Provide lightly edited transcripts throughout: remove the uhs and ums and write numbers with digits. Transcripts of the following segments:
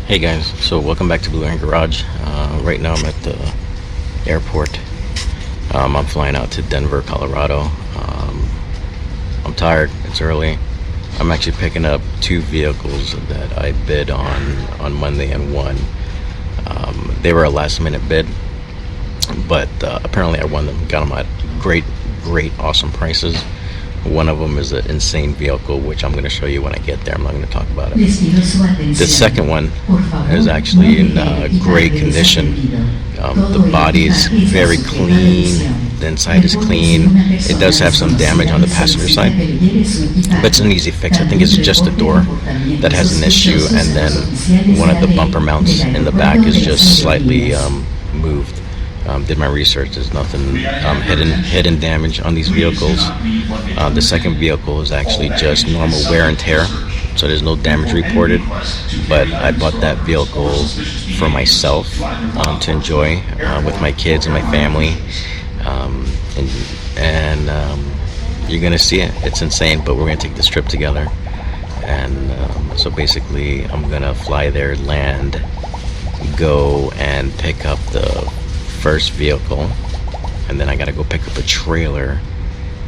Hey guys, so welcome back to Blue Ant Garage. Right now I'm at the airport. I'm flying out to Denver, Colorado. I'm tired, it's early. I'm actually picking up two vehicles that I bid on Monday and won. They were a last minute bid, but apparently I won them, got them at great, awesome prices. One of them is an insane vehicle, which I'm going to show you when I get there. I'm not going to talk about it. The second one is actually in great condition. The body is very clean. The inside is clean. It does have some damage on the passenger side, but it's an easy fix. I think it's just the door that has an issue, and then one of the bumper mounts in the back is just slightly moved. Did my research. There's nothing hidden damage on these vehicles. The second vehicle is actually just normal wear and tear, so there's no damage reported. But I bought that vehicle for myself to enjoy with my kids and my family, and you're gonna see it. It's insane. But we're gonna take this trip together, and so basically I'm gonna fly there, land, go and pick up the first vehicle, and then I gotta go pick up a trailer,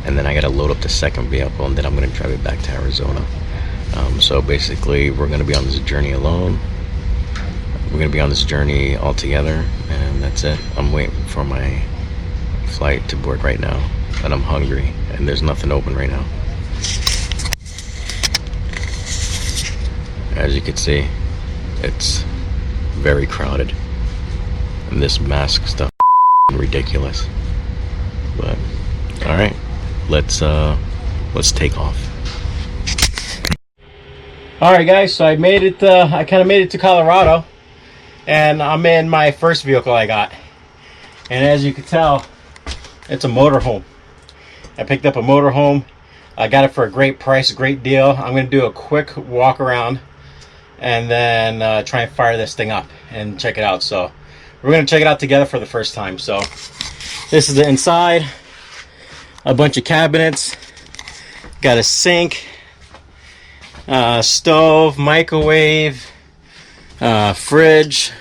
and then I gotta load up the second vehicle, and then I'm gonna drive it back to Arizona. So basically we're gonna be on this journey alone. We're gonna be on this journey all together, and that's it. I'm waiting for my flight to board right now, and I'm hungry, and there's nothing open right now. As you can see, it's very crowded. And this mask stuff is ridiculous. But all right, let's take off. All right, guys. So I made it. I kind of made it to Colorado, and I'm in my first vehicle I got. And as you can tell, it's a motorhome. I picked up a motorhome. I got it for a great price, a great deal. I'm going to do a quick walk around, and then try and fire this thing up and check it out. So we're going to check it out together for the first time. So this is the inside. A bunch of cabinets. Got a sink, stove, microwave, fridge.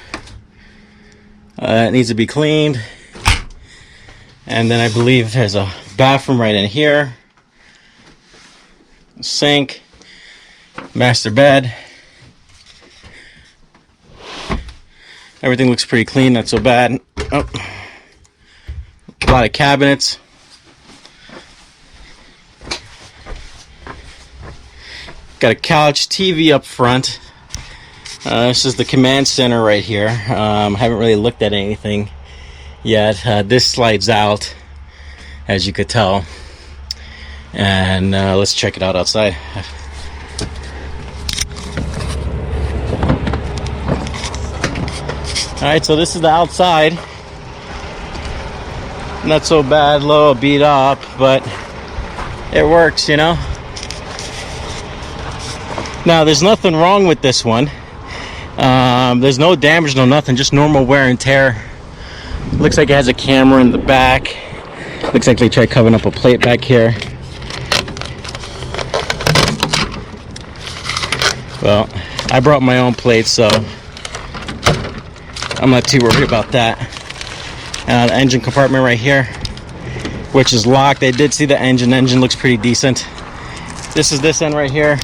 It needs to be cleaned. And then I believe there's a bathroom right in here. Sink. Master bed. Everything looks pretty clean, not so bad. Oh. A lot of cabinets. Got a couch, TV up front. This is the command center right here. I haven't really looked at anything yet. This slides out, as you could tell. And let's check it out outside. Alright, so this is the outside. Not so bad, low, beat up, but it works, you know. Now, there's nothing wrong with this one. There's no damage, no nothing, just normal wear and tear. Looks like it has a camera in the back. Looks like they tried covering up a plate back here. Well, I brought my own plate, so I'm not too worried about that. The engine compartment right here, which is locked. I did see the engine. Engine looks pretty decent. This is this end right here.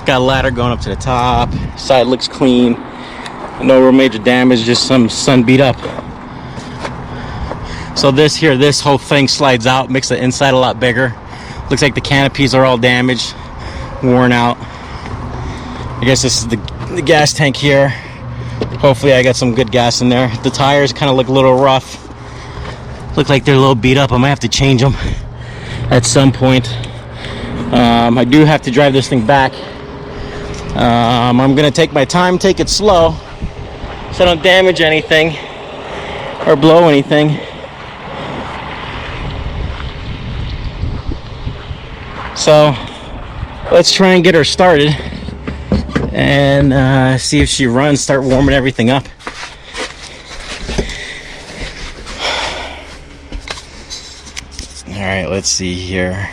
Got a ladder going up to the top. Side looks clean. No real major damage, just some sun beat up. So this whole thing slides out, makes the inside a lot bigger. Looks like the canopies are all damaged, worn out. I guess this is the gas tank here. Hopefully I got some good gas in there. The tires kind of look a little rough. Look like they're a little beat up. I might have to change them at some point. I do have to drive this thing back. I'm gonna take my time, take it slow, so I don't damage anything or blow anything. So let's try and get her started and see if she runs, start warming everything up. All right, let's see here.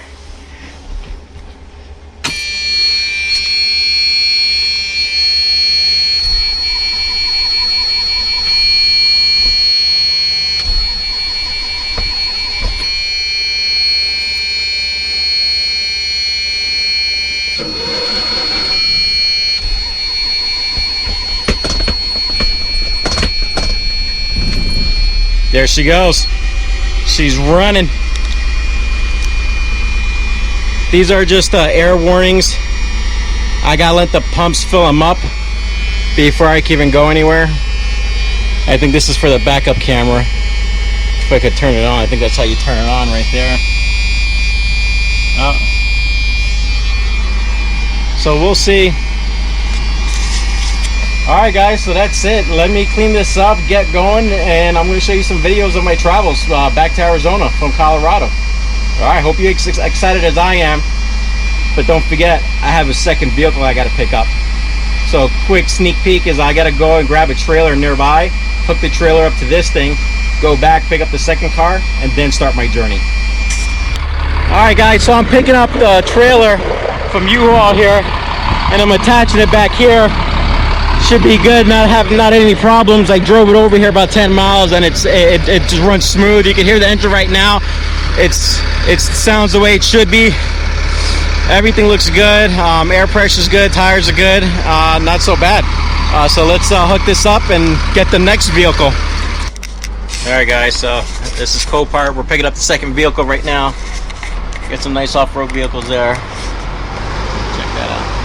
There she goes. She's running. These are just air warnings. I gotta let the pumps fill them up before I can even go anywhere. I think this is for the backup camera. If I could turn it on, I think that's how you turn it on right there. Oh. So we'll see. Alright guys, so that's it. Let me clean this up, get going, and I'm going to show you some videos of my travels back to Arizona from Colorado. Alright, hope you're excited as I am. But don't forget, I have a second vehicle I got to pick up. So quick sneak peek is I got to go and grab a trailer nearby, hook the trailer up to this thing, go back, pick up the second car, and then start my journey. Alright guys, so I'm picking up the trailer from U-Haul here, and I'm attaching it back here. Should be good, not any problems. I drove it over here about 10 miles and it just runs smooth. You can hear the engine right now. It sounds the way it should be. Everything looks good. Air pressure's good, tires are good. Not so bad. So let's hook this up and get the next vehicle. Alright guys, so this is Copart. We're picking up the second vehicle right now. Get some nice off-road vehicles there. Check that out.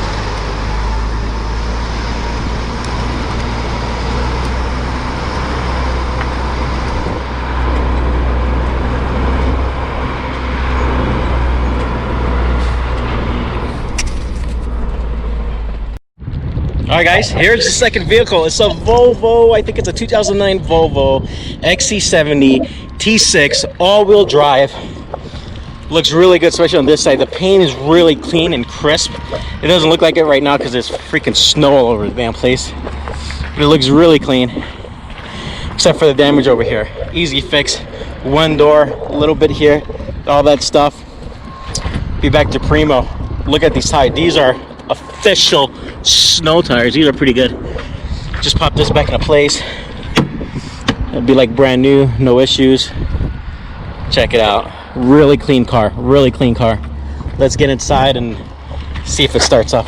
Alright guys, here's the second vehicle. It's a Volvo, I think it's a 2009 Volvo XC70 T6 all-wheel drive. Looks really good, especially on this side. The paint is really clean and crisp. It doesn't look like it right now because there's freaking snow all over the damn place. But it looks really clean, except for the damage over here. Easy fix. One door, a little bit here, all that stuff. Be back to primo. Look at these tires. These are official snow tires. These are pretty good. Just pop this back into place. It'll be like brand new, no issues. Check it out. Really clean car, really clean car. Let's get inside and see if it starts up.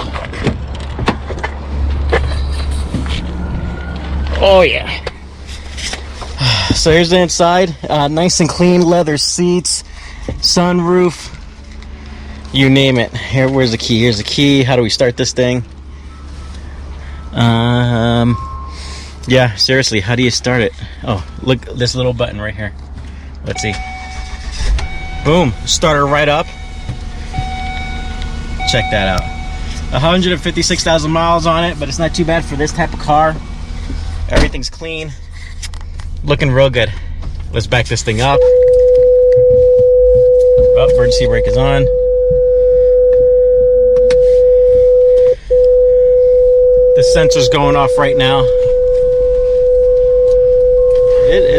Oh yeah. So here's the inside. Nice and clean, leather seats, sunroof, you name it. Here, where's the key? Here's the key. How do we start this thing? Yeah, seriously, how do you start it? Oh, look, this little button right here. Let's see. Boom, starter right up. Check that out. 156,000 miles on it, but it's not too bad for this type of car. Everything's clean. Looking real good. Let's back this thing up. Oh, emergency brake is on. The sensor's going off right now.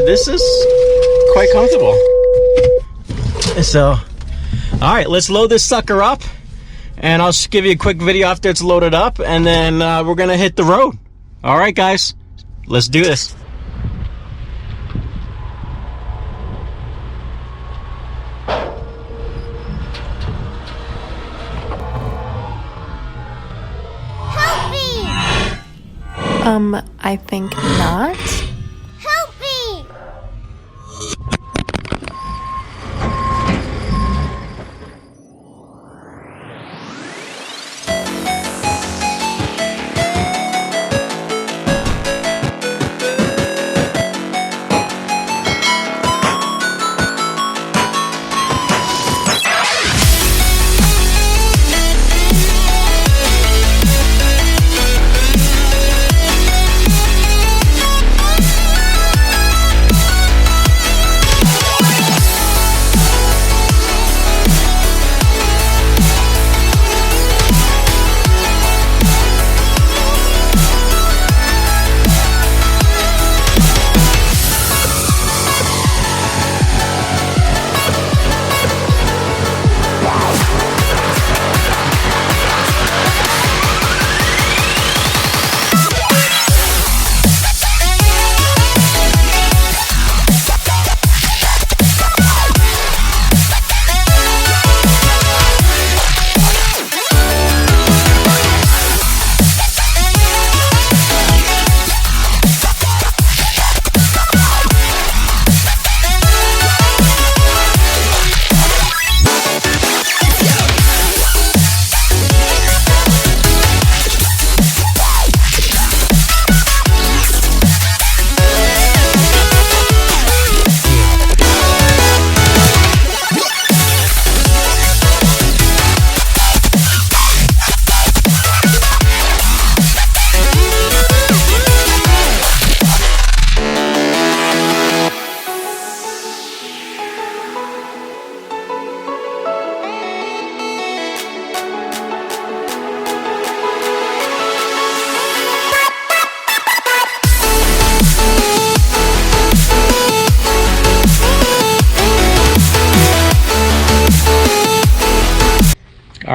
This is quite comfortable. So, alright, let's load this sucker up. And I'll just give you a quick video after it's loaded up. And then we're going to hit the road. Alright, guys. Let's do this. I think not. Help me!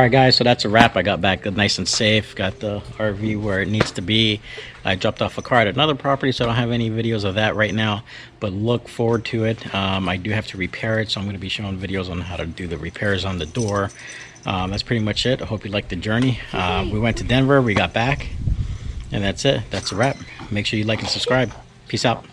Alright guys, so that's a wrap. I got back nice and safe, got the RV where it needs to be. I dropped off a car at another property, so I don't have any videos of that right now, but look forward to it. I do have to repair it, so I'm going to be showing videos on how to do the repairs on the door. That's pretty much it. I hope you liked the journey. We went to Denver, we got back, and that's it. That's a wrap. Make sure you like and subscribe. Peace out.